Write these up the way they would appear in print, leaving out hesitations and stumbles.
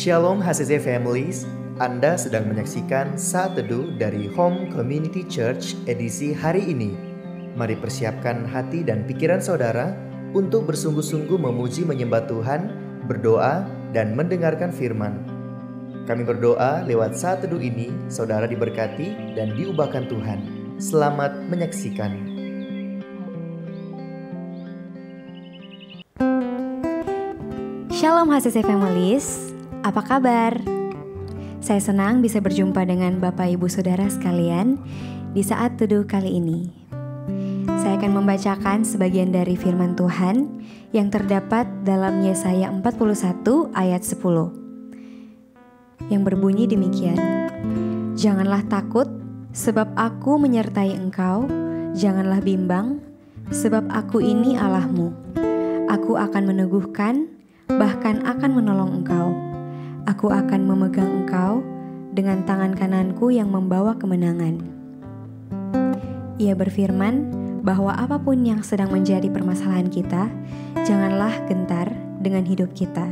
Shalom HCC Families, Anda sedang menyaksikan Saat Teduh dari Home Community Church edisi hari ini. Mari persiapkan hati dan pikiran saudara untuk bersungguh-sungguh memuji menyembah Tuhan, berdoa, dan mendengarkan firman. Kami berdoa lewat Saat Teduh ini, saudara diberkati dan diubahkan Tuhan. Selamat menyaksikan. Shalom HCC Families, apa kabar? Saya senang bisa berjumpa dengan Bapak Ibu Saudara sekalian di Saat Teduh kali ini. Saya akan membacakan sebagian dari firman Tuhan yang terdapat dalam Yesaya 41 ayat 10 yang berbunyi demikian. Janganlah takut, sebab aku menyertai engkau, janganlah bimbang, sebab aku ini Allahmu. Aku akan meneguhkan, bahkan akan menolong engkau. Aku akan memegang engkau dengan tangan kananku yang membawa kemenangan. Ia berfirman bahwa apapun yang sedang menjadi permasalahan kita, janganlah gentar dengan hidup kita.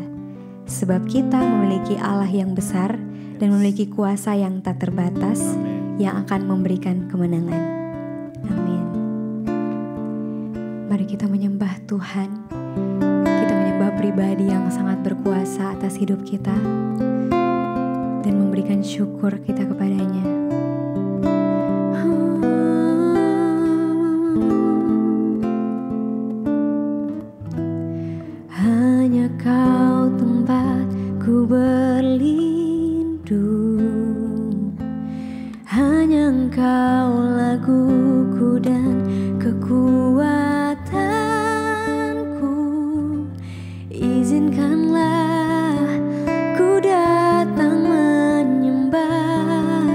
Sebab kita memiliki Allah yang besar dan memiliki kuasa yang tak terbatas yang akan memberikan kemenangan. Amin. Mari kita menyembah Tuhan. Kita menyembah pribadi yang sangat berkuasa atas hidup kita dan memberikan syukur kita kepadanya. Hanya Kau tempatku berlindung, hanya Engkau laguku dan kekuatan. Izinkanlah ku datang menyembah,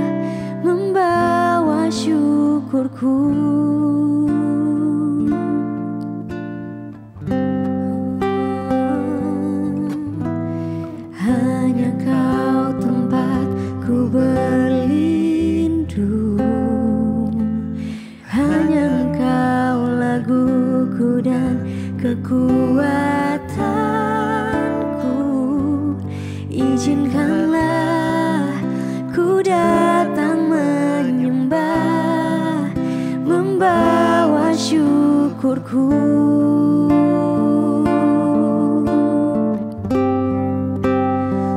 membawa syukurku. Hanya Kau tempatku berlindung, hanya Engkau laguku dan kekuatan. Izinkanlah ku datang menyembah, membawa syukurku.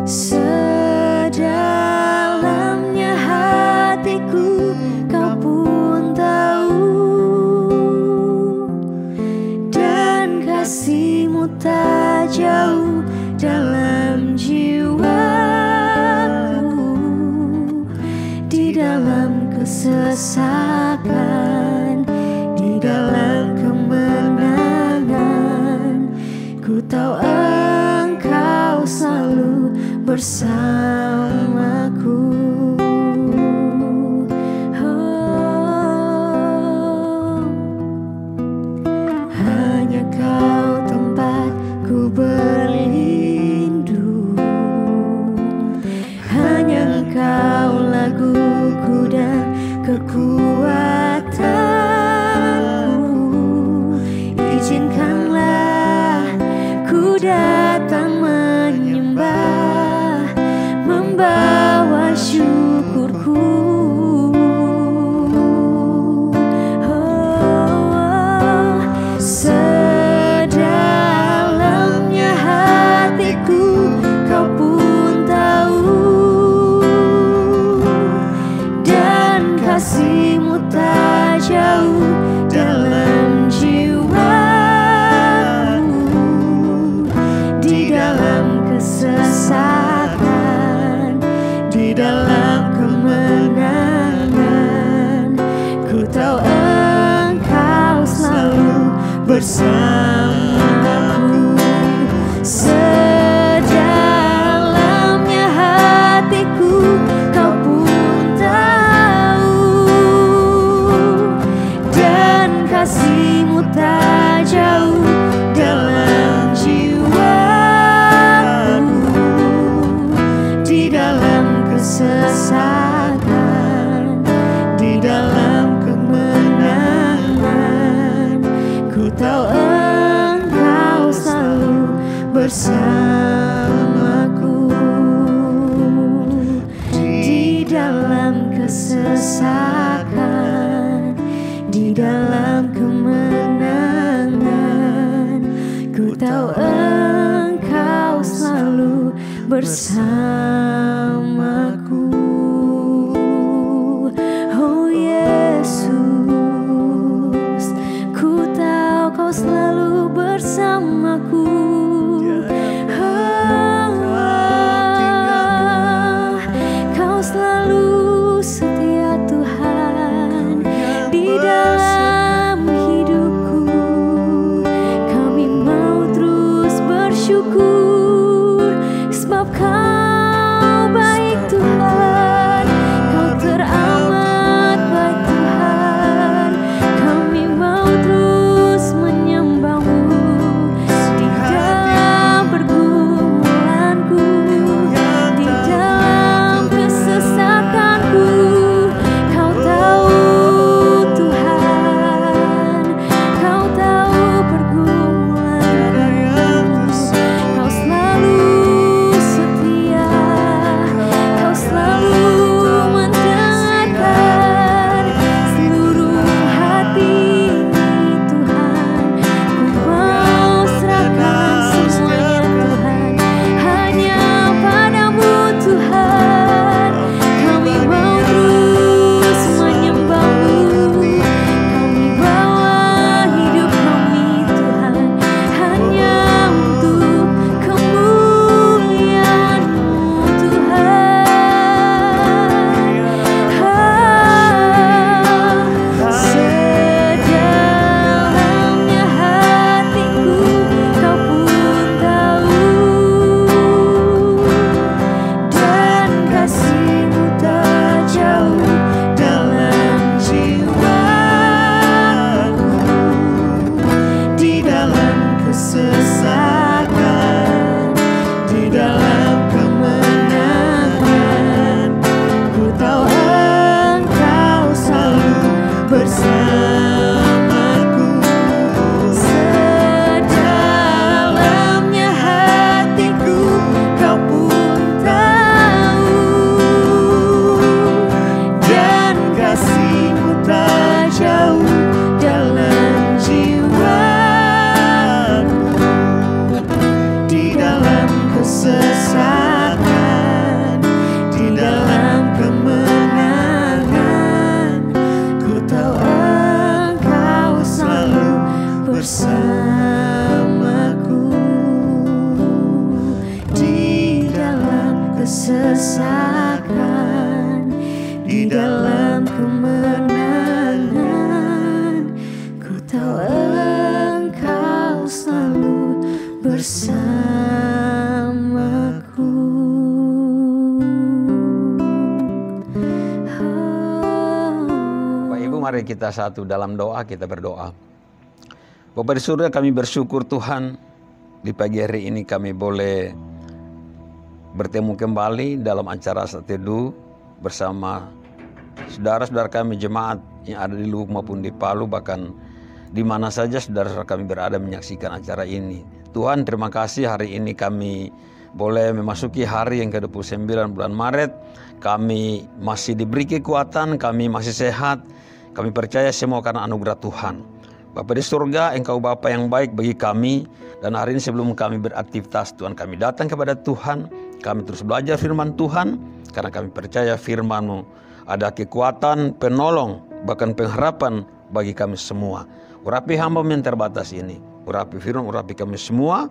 Sedalamnya hatiku Kau pun tahu, dan kasih-Mu tak jauh dalam jiwaku. Di dalam kesesakan, di dalam kemenangan, ku tahu Engkau selalu bersamaku. Oh, hanya Kau tempatku berlindung, hanya Engkau laguku dan kekuatanku. Izinkanlah ku datang menyembah, membawa syukurku. Oh, sedalamnya hatiku Kau pun tahu, dan kasih-Mu tak jauh dalam jiwaku. Di dalam kesesakan, di dalam kemenangan, ku tahu Engkau selalu bersamaku. Sedalamnya hatiku Kau pun tahu, dan kasih-Mu tak jauh dalam jiwaku. Di dalam kesesakan, di dalam kemenangan, ku tahu Engkau selalu bersamaku. kesesakan, di dalam kemenangan. Ku tahu Engkau selalu bersamaku. Oh Yesus, ku tahu Kau selalu bersamaku. Kau selalu setia Tuhan di dalam hidupku. Kami mau terus bersyukur sebab Kau baik Tuhan. Kau teramat baik Tuhan. Kami mau terus menyembah-Mu di dalam pergumulanku, di dalam kesesakanku. Kau tahu Tuhan, Kau tahu pergumulanku. Kau selalu setia, Kau selalu mendengarkan seluruh hati ini Tuhan. Ku mau serahkan semuanya Tuhan, hanya padamu Tuhan. Kami mau terus menyembah-Mu. Kami bawa hidup kami Tuhan, hanya untuk kemuliaan-Mu Tuhan. Sedalamnya hatiku Kau pun tahu, dan kasih-Mu tak jauh dalam jiwaku. Di dalam kesesakan, di dalam kemenangan, ku tahu Engkau selalu bersamaku. Sedalamnya hatiku Kau pun tahu, dan kasih-Mu tak jauh dalam jiwaku. Di dalam kesesakan, di dalam kemenangan, ku tahu Engkau selalu bersamaku. Di dalam kesesakan, di dalam kemenangan, ku tahu Engkau selalu bersamaku. Bapak Ibu, mari kita satu dalam doa, kita berdoa. Bapa di surga, kami bersyukur Tuhan, di pagi hari ini kami boleh bertemu kembali dalam acara Saat Teduh bersama saudara-saudara kami jemaat yang ada di Luwuk maupun di Palu, bahkan di mana saja saudara-saudara kami berada menyaksikan acara ini. Tuhan, terima kasih hari ini kami boleh memasuki hari yang ke-29 bulan Maret. Kami masih diberi kekuatan, kami masih sehat. Kami percaya semua karena anugerah Tuhan. Bapa di surga, Engkau Bapa yang baik bagi kami. Dan hari ini sebelum kami beraktivitas, Tuhan, kami datang kepada Tuhan. Kami terus belajar firman Tuhan, karena kami percaya firman-Mu ada kekuatan, penolong, bahkan pengharapan bagi kami semua. Urapi hamba yang terbatas ini, urapi firman, urapi kami semua.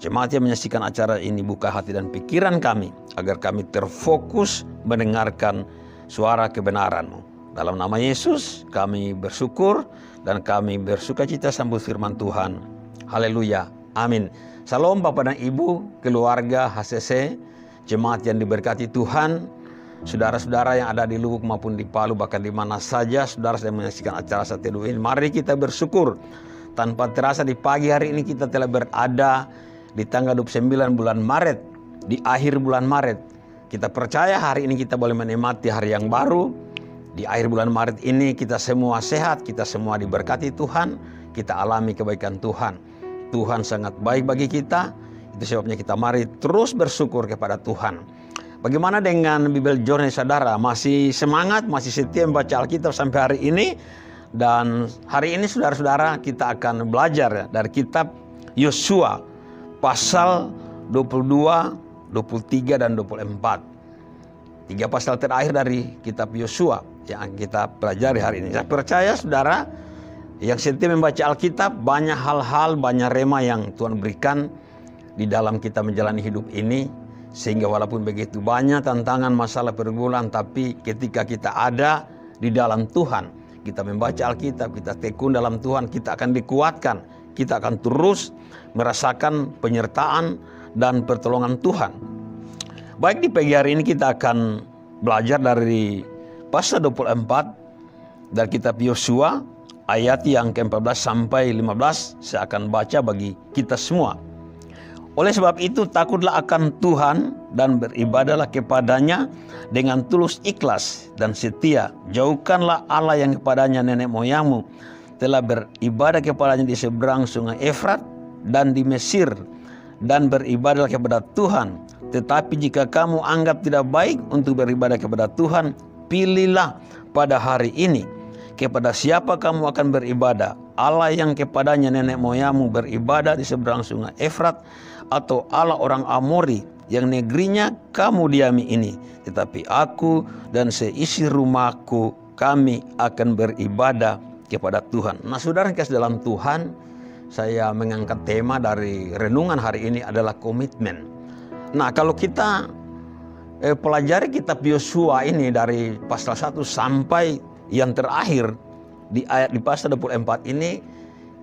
Jemaat yang menyaksikan acara ini, buka hati dan pikiran kami, agar kami terfokus mendengarkan suara kebenaran-Mu. Dalam nama Yesus kami bersyukur dan kami bersukacita sambut firman Tuhan. Haleluya, amin. Salam Bapak dan Ibu, keluarga HCC, jemaat yang diberkati Tuhan, saudara-saudara yang ada di Luwuk maupun di Palu, bahkan di mana saja saudara yang menyaksikan acara Saat Teduh ini. Mari kita bersyukur. Tanpa terasa di pagi hari ini kita telah berada di tanggal 29 bulan Maret, di akhir bulan Maret. Kita percaya hari ini kita boleh menikmati hari yang baru. Di akhir bulan Maret ini kita semua sehat, kita semua diberkati Tuhan, kita alami kebaikan Tuhan. Tuhan sangat baik bagi kita, itu sebabnya kita mari terus bersyukur kepada Tuhan. Bagaimana dengan Bible Journey saudara? Masih semangat, masih setia membaca Alkitab sampai hari ini? Dan hari ini saudara-saudara kita akan belajar dari kitab Yosua pasal 22, 23 dan 24. 3 pasal terakhir dari kitab Yosua yang kita pelajari hari ini. Saya percaya saudara yang setia membaca Alkitab, banyak hal-hal, banyak rema yang Tuhan berikan di dalam kita menjalani hidup ini. Sehingga walaupun begitu banyak tantangan, masalah, pergumulan, tapi ketika kita ada di dalam Tuhan, kita membaca Alkitab, kita tekun dalam Tuhan, kita akan dikuatkan. Kita akan terus merasakan penyertaan dan pertolongan Tuhan. Baik, di pagi hari ini kita akan belajar dari pasal 24 dari kitab Yosua, ayat yang ke-14 sampai 15. Saya akan baca bagi kita semua. Oleh sebab itu takutlah akan Tuhan dan beribadahlah kepadanya dengan tulus ikhlas dan setia. Jauhkanlah Allah yang kepadanya nenek moyangmu telah beribadah kepadanya di seberang sungai Efrat dan di Mesir, dan beribadahlah kepada Tuhan. Tetapi jika kamu anggap tidak baik untuk beribadah kepada Tuhan, pilihlah pada hari ini kepada siapa kamu akan beribadah. Allah yang kepadanya nenek moyangmu beribadah di seberang sungai Efrat, atau Allah orang Amori yang negerinya kamu diami ini. Tetapi aku dan seisi rumahku, kami akan beribadah kepada Tuhan. Nah saudara yang kasih dalam Tuhan, saya mengangkat tema dari renungan hari ini adalah komitmen. Nah kalau kita pelajari kitab Yosua ini dari pasal 1 sampai yang terakhir di pasal 24 ini,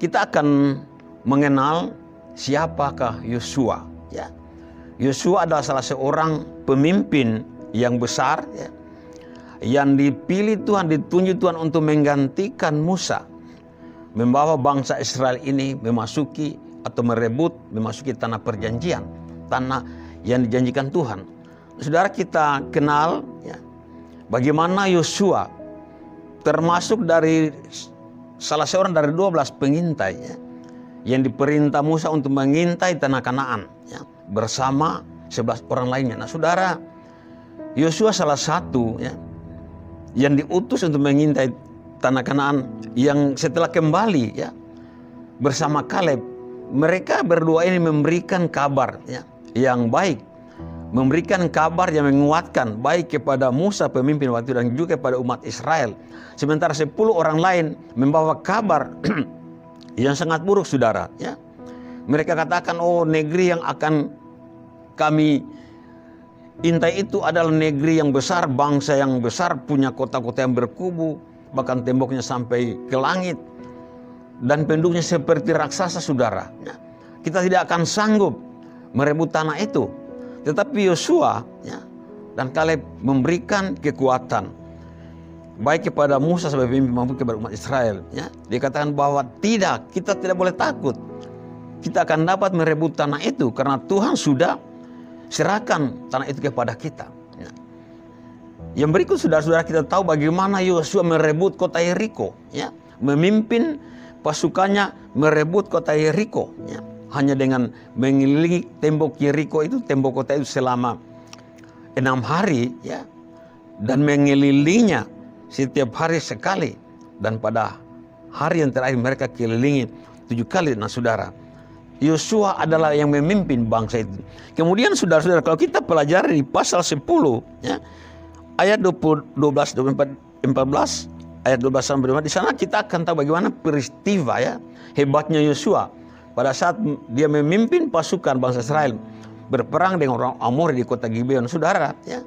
kita akan mengenal siapakah Yosua, ya. Yosua adalah salah seorang pemimpin yang besar, ya, yang dipilih Tuhan, ditunjuk Tuhan untuk menggantikan Musa, membawa bangsa Israel ini memasuki atau memasuki tanah perjanjian, tanah yang dijanjikan Tuhan. Saudara, kita kenal, ya, bagaimana Yosua termasuk dari salah seorang dari 12 pengintai, ya, yang diperintah Musa untuk mengintai tanah Kanaan, ya, bersama 11 orang lainnya. Nah saudara, Yosua salah satu, ya, yang diutus untuk mengintai tanah Kanaan, yang setelah kembali, ya, bersama Kaleb, mereka berdua ini memberikan kabar, ya, yang baik, memberikan kabar yang menguatkan baik kepada Musa pemimpin waktu dan juga kepada umat Israel. Sementara 10 orang lain membawa kabar yang sangat buruk saudara, ya. Mereka katakan, oh negeri yang akan kami intai itu adalah negeri yang besar, bangsa yang besar, punya kota-kota yang berkubu, bahkan temboknya sampai ke langit, dan penduduknya seperti raksasa saudara, ya. Kita tidak akan sanggup merebut tanah itu. Tetapi Yosua, ya, dan Kaleb memberikan kekuatan baik kepada Musa sebagai pemimpin maupun kepada umat Israel, ya. Dikatakan bahwa tidak, kita tidak boleh takut. Kita akan dapat merebut tanah itu karena Tuhan sudah serahkan tanah itu kepada kita, ya. Yang berikut saudara-saudara, kita tahu bagaimana Yosua merebut kota Yeriko, ya. Memimpin pasukannya merebut kota Yeriko, ya. Hanya dengan mengelilingi tembok Yeriko itu, tembok kota itu selama 6 hari, ya, dan mengelilinginya setiap hari sekali, dan pada hari yang terakhir mereka kelilingi 7 kali. Nah saudara, Yosua adalah yang memimpin bangsa itu. Kemudian saudara-saudara, kalau kita pelajari di pasal 10, ya, ayat 12, 24, 14, ayat 12 sampai 25, di sana kita akan tahu bagaimana peristiwa, ya, hebatnya Yosua pada saat dia memimpin pasukan bangsa Israel berperang dengan orang Amori di kota Gibeon. Saudara, ya,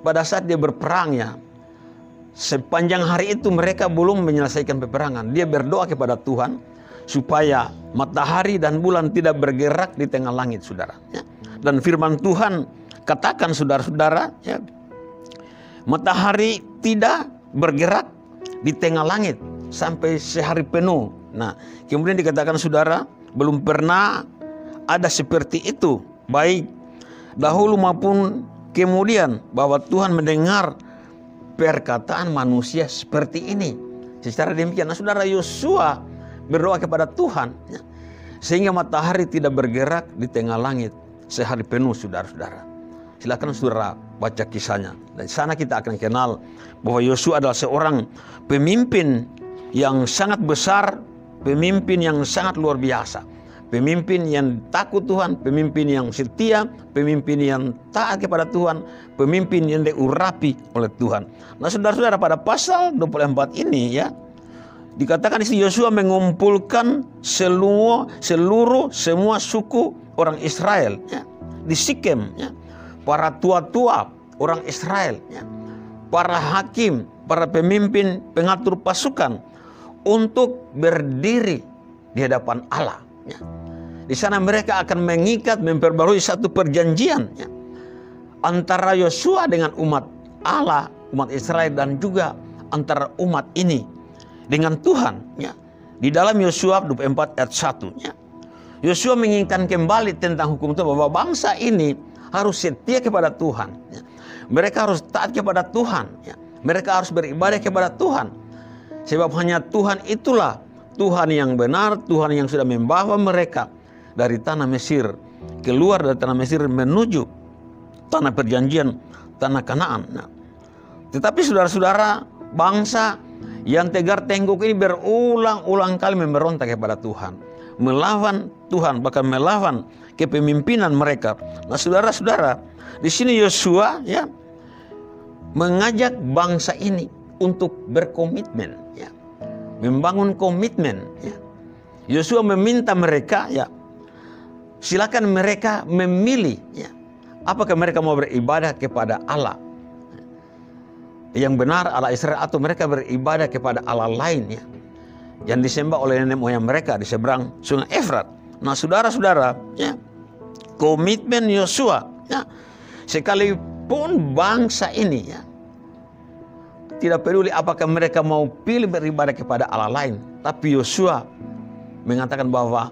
pada saat dia berperang, ya, sepanjang hari itu mereka belum menyelesaikan peperangan. Dia berdoa kepada Tuhan supaya matahari dan bulan tidak bergerak di tengah langit, saudara, ya. Dan firman Tuhan katakan saudara-saudara, ya, matahari tidak bergerak di tengah langit sampai sehari penuh. Nah, kemudian dikatakan saudara, belum pernah ada seperti itu, baik dahulu maupun kemudian, bahwa Tuhan mendengar perkataan manusia seperti ini. Secara demikian, nah saudara, Yosua berdoa kepada Tuhan, ya, sehingga matahari tidak bergerak di tengah langit sehari penuh, saudara-saudara. Silakan saudara baca kisahnya. Dan di sana kita akan kenal bahwa Yosua adalah seorang pemimpin yang sangat besar, pemimpin yang sangat luar biasa. Pemimpin yang takut Tuhan, pemimpin yang setia, pemimpin yang taat kepada Tuhan, pemimpin yang diurapi oleh Tuhan. Nah saudara-saudara, pada pasal 24 ini ya, dikatakan di sini Yosua mengumpulkan semua suku orang Israel ya, di Sikem ya, para tua-tua orang Israel ya, para hakim, para pemimpin pengatur pasukan untuk berdiri di hadapan Allah ya. Di sana mereka akan mengikat, memperbarui satu perjanjian ya, antara Yosua dengan umat Allah, umat Israel, dan juga antara umat ini dengan Tuhan ya. Di dalam Yosua 24 ayat 1 ya, Yosua mengingatkan kembali tentang hukum Tuhan bahwa bangsa ini harus setia kepada Tuhan ya. Mereka harus taat kepada Tuhan ya. Mereka harus beribadah kepada Tuhan. Sebab hanya Tuhan itulah Tuhan yang benar, Tuhan yang sudah membawa mereka dari tanah Mesir, keluar dari tanah Mesir menuju tanah perjanjian, tanah Kanaan. Nah, tetapi saudara-saudara, bangsa yang tegar tengkuk ini berulang-ulang kali memberontak kepada Tuhan, melawan Tuhan, bahkan melawan kepemimpinan mereka. Nah, saudara-saudara, di sini Yosua ya mengajak bangsa ini untuk berkomitmen ya, membangun komitmen ya. Yosua meminta mereka ya, silakan mereka memilih ya, apakah mereka mau beribadah kepada Allah yang benar, Allah Israel, atau mereka beribadah kepada Allah lain ya, yang disembah oleh nenek moyang mereka di seberang sungai Efrat. Nah saudara-saudara ya, komitmen Yosua ya, sekalipun bangsa ini ya, tidak peduli apakah mereka mau pilih beribadah kepada Allah lain, tapi Yosua mengatakan bahwa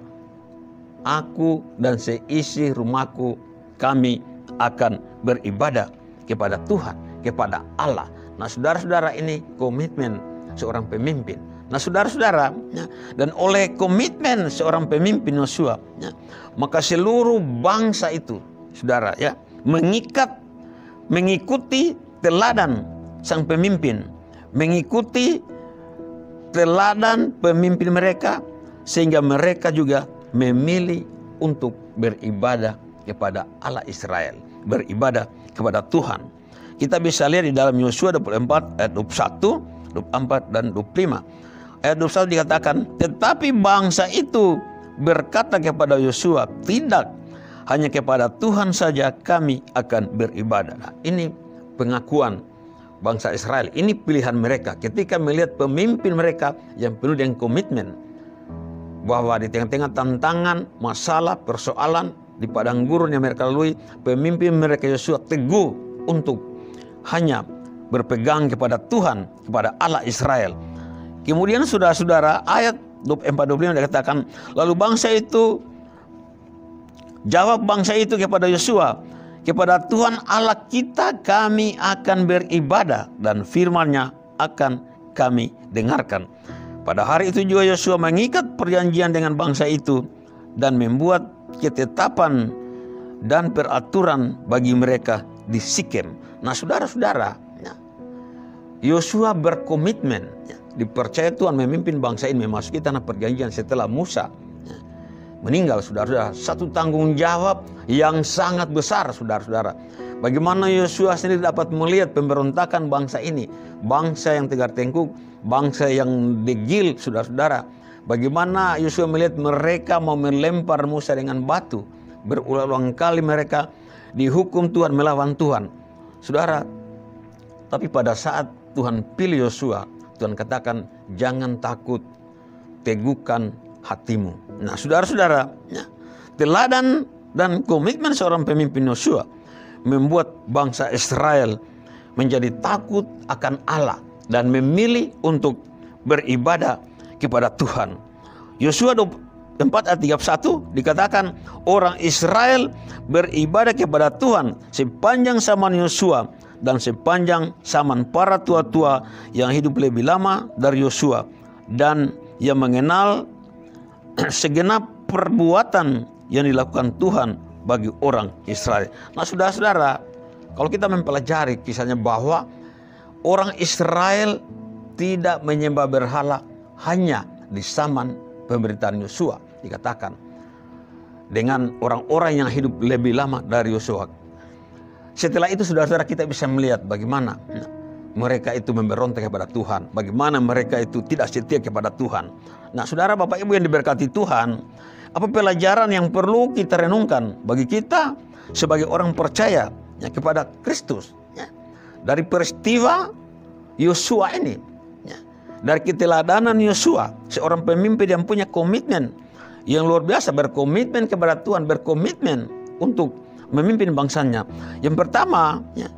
aku dan seisi rumahku, kami akan beribadah kepada Tuhan, kepada Allah. Nah saudara-saudara, ini komitmen seorang pemimpin. Nah saudara-saudara ya, dan oleh komitmen seorang pemimpin Yosua ya, maka seluruh bangsa itu saudara ya mengikuti teladan sang pemimpin, mengikuti teladan pemimpin mereka, sehingga mereka juga memilih untuk beribadah kepada Allah Israel, beribadah kepada Tuhan. Kita bisa lihat di dalam Yosua 24 ayat 21, 24 dan 25. Ayat 21 dikatakan, tetapi bangsa itu berkata kepada Yosua, tidak, hanya kepada Tuhan saja kami akan beribadah. Nah, ini pengakuan bangsa Israel, ini pilihan mereka ketika melihat pemimpin mereka yang penuh dengan komitmen, bahwa di tengah-tengah tantangan, masalah, persoalan di padang gurun yang mereka lalui, pemimpin mereka Yosua teguh untuk hanya berpegang kepada Tuhan, kepada Allah Israel. Kemudian saudara-saudara, ayat 24-25 dikatakan, lalu jawab bangsa itu kepada Yosua, kepada Tuhan Allah kita kami akan beribadah, dan firman-Nya akan kami dengarkan. Pada hari itu juga Yosua mengikat perjanjian dengan bangsa itu dan membuat ketetapan dan peraturan bagi mereka di Sikem. Nah saudara-saudara, Yosua berkomitmen, dipercaya Tuhan memimpin bangsa ini memasuki tanah perjanjian setelah Musa meninggal. Saudara-saudara, satu tanggung jawab yang sangat besar saudara-saudara. Bagaimana Yosua sendiri dapat melihat pemberontakan bangsa ini, bangsa yang tegar tengkuk, bangsa yang degil saudara-saudara. Bagaimana Yosua melihat mereka mau melempar Musa dengan batu. Berulang-ulang kali mereka dihukum Tuhan, melawan Tuhan. Saudara, tapi pada saat Tuhan pilih Yosua, Tuhan katakan, jangan takut, teguhkan hatimu. Nah saudara-saudara, teladan dan komitmen seorang pemimpin Yosua membuat bangsa Israel menjadi takut akan Allah dan memilih untuk beribadah kepada Tuhan. Yosua 4 ayat 31 dikatakan, orang Israel beribadah kepada Tuhan sepanjang zaman Yosua dan sepanjang zaman para tua-tua yang hidup lebih lama dari Yosua, dan yang mengenal segenap perbuatan yang dilakukan Tuhan bagi orang Israel. Nah saudara-saudara, Kalau kita mempelajari kisahnya bahwa orang Israel tidak menyembah berhala hanya di zaman pemerintahan Yosua, dikatakan dengan orang-orang yang hidup lebih lama dari Yosua. Setelah itu saudara-saudara, kita bisa melihat bagaimana mereka itu memberontak kepada Tuhan, bagaimana mereka itu tidak setia kepada Tuhan. Nah, saudara, Bapak Ibu yang diberkati Tuhan, apa pelajaran yang perlu kita renungkan bagi kita sebagai orang percaya ya, kepada Kristus ya, dari peristiwa Yosua ini ya, dari keteladanan Yosua, seorang pemimpin yang punya komitmen yang luar biasa, berkomitmen kepada Tuhan, berkomitmen untuk memimpin bangsanya. Yang pertama ya,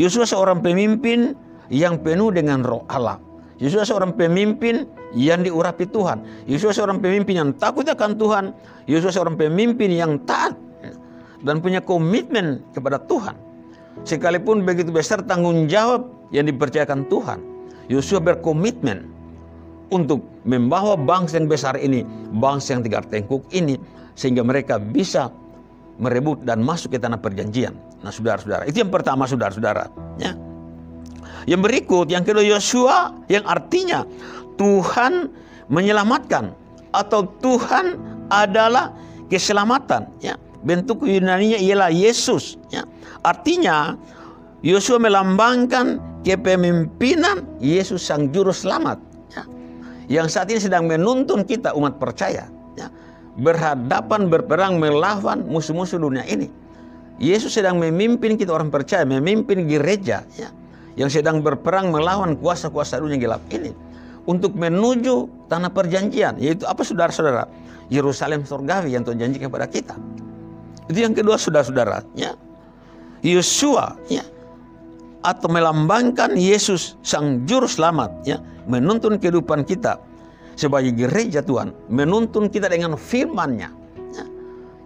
Yosua seorang pemimpin yang penuh dengan roh Allah. Yosua seorang pemimpin yang diurapi Tuhan. Yosua seorang pemimpin yang takut akan Tuhan. Yosua seorang pemimpin yang taat dan punya komitmen kepada Tuhan. Sekalipun begitu besar tanggung jawab yang dipercayakan Tuhan, Yosua berkomitmen untuk membawa bangsa yang besar ini, bangsa yang Tegar Tengkuk ini, sehingga mereka bisa merebut dan masuk ke tanah perjanjian. Nah, saudara-saudara, itu yang pertama, saudara-saudara ya. Yang berikut, yang kedua, Yosua, yang artinya Tuhan menyelamatkan atau Tuhan adalah keselamatan ya. Bentuk Yunaninya ialah Yesus ya. Artinya Yosua melambangkan kepemimpinan Yesus sang juru selamat ya, yang saat ini sedang menuntun kita umat percaya ya, berhadapan berperang melawan musuh-musuh dunia ini. Yesus sedang memimpin kita orang percaya, memimpin gereja ya, yang sedang berperang melawan kuasa-kuasa dunia gelap ini untuk menuju tanah perjanjian, yaitu apa, saudara-saudara? Yerusalem surgawi yang Tuhan janjikan kepada kita. Itu yang kedua, saudara-saudara ya. Yosua ya, atau melambangkan Yesus sang juru selamat ya, menuntun kehidupan kita sebagai gereja Tuhan, menuntun kita dengan firman-Nya ya,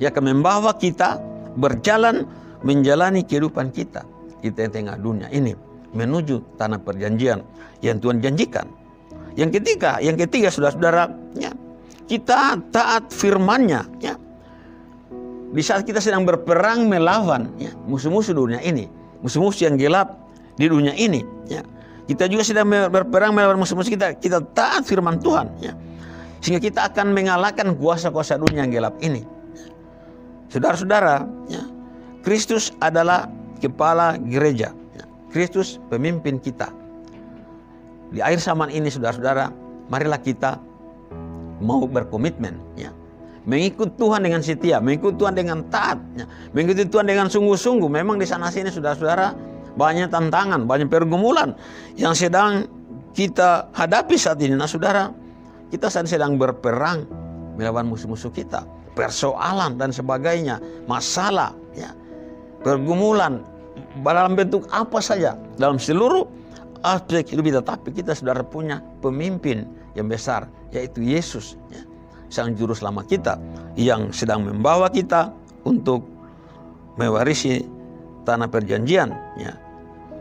yang akan membawa kita berjalan menjalani kehidupan kita di tengah dunia ini menuju tanah perjanjian yang Tuhan janjikan. Yang ketiga, saudara-saudara ya, kita taat firman-Nya ya. Di saat kita sedang berperang melawan ya, musuh-musuh dunia ini, musuh-musuh yang gelap di dunia ini ya. Kita juga sedang berperang melawan musuh-musuh kita taat firman Tuhan ya. Sehingga kita akan mengalahkan kuasa-kuasa dunia yang gelap ini. Saudara-saudara ya, Kristus adalah kepala gereja ya. Kristus pemimpin kita. Di akhir zaman ini, saudara-saudara, marilah kita mau berkomitmen ya, mengikut Tuhan dengan setia, mengikut Tuhan dengan taat, ya, mengikuti Tuhan dengan sungguh-sungguh. Memang di sana sini, saudara-saudara, banyak tantangan, banyak pergumulan yang sedang kita hadapi saat ini. Nah, saudara, kita sedang berperang melawan musuh-musuh kita, persoalan dan sebagainya, masalah, ya, pergumulan dalam bentuk apa saja, dalam seluruh aspek hidup kita. Tapi kita, saudara, punya pemimpin yang besar, yaitu Yesus ya, sang juru selamat kita, yang sedang membawa kita untuk mewarisi tanah perjanjian ya.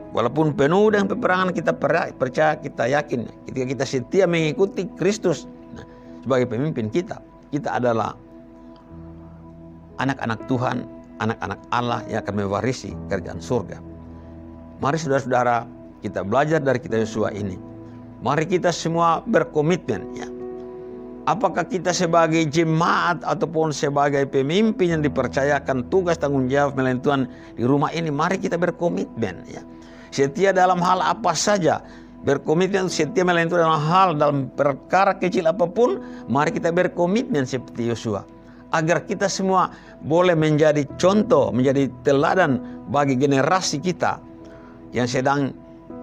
Walaupun penuh dengan peperangan, kita percaya, kita yakin ketika kita setia mengikuti Kristus nah, sebagai pemimpin kita adalah anak-anak Tuhan, anak-anak Allah yang akan mewarisi kerajaan surga. Mari saudara-saudara, kita belajar dari kitab Yosua ini. Mari kita semua berkomitmen ya. Apakah kita sebagai jemaat ataupun sebagai pemimpin yang dipercayakan tugas tanggung jawab melayani Tuhan di rumah ini, mari kita berkomitmen ya. Setia dalam hal apa saja, berkomitmen setia melayani Tuhan dalam hal, dalam perkara kecil apapun, mari kita berkomitmen seperti Yosua, agar kita semua boleh menjadi contoh, menjadi teladan bagi generasi kita yang sedang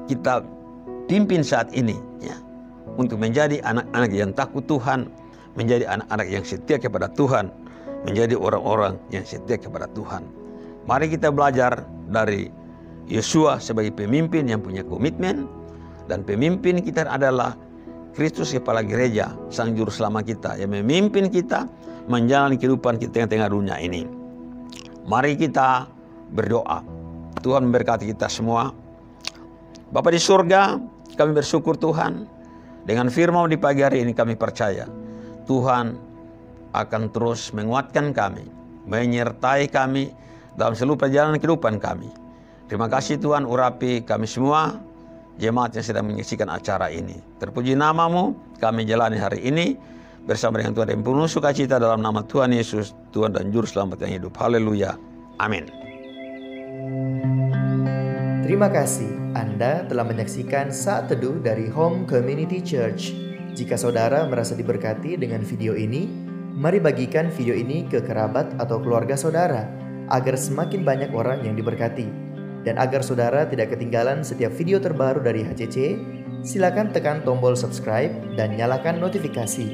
kita pimpin saat ini ya, untuk menjadi anak-anak yang takut Tuhan, menjadi anak-anak yang setia kepada Tuhan, menjadi orang-orang yang setia kepada Tuhan. Mari kita belajar dari Yosua sebagai pemimpin yang punya komitmen, dan pemimpin kita adalah Kristus kepala gereja, sang juru selamat kita yang memimpin kita menjalani kehidupan kita di tengah dunia ini. Mari kita berdoa. Tuhan memberkati kita semua. Bapa di surga, kami bersyukur Tuhan, dengan firman di pagi hari ini kami percaya Tuhan akan terus menguatkan kami, menyertai kami dalam seluruh perjalanan kehidupan kami. Terima kasih Tuhan, urapi kami semua, jemaat yang sedang menyaksikan acara ini. Terpuji nama-Mu, kami jalani hari ini bersama dengan Tuhan yang penuh sukacita dalam nama Tuhan Yesus, Tuhan dan Juru Selamat yang hidup. Haleluya. Amin. Terima kasih Anda telah menyaksikan Saat Teduh dari Home Community Church. Jika saudara merasa diberkati dengan video ini, mari bagikan video ini ke kerabat atau keluarga saudara, agar semakin banyak orang yang diberkati. Dan agar saudara tidak ketinggalan setiap video terbaru dari HCC, silakan tekan tombol subscribe dan nyalakan notifikasi.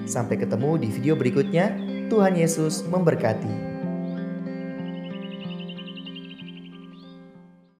Sampai ketemu di video berikutnya. Tuhan Yesus memberkati.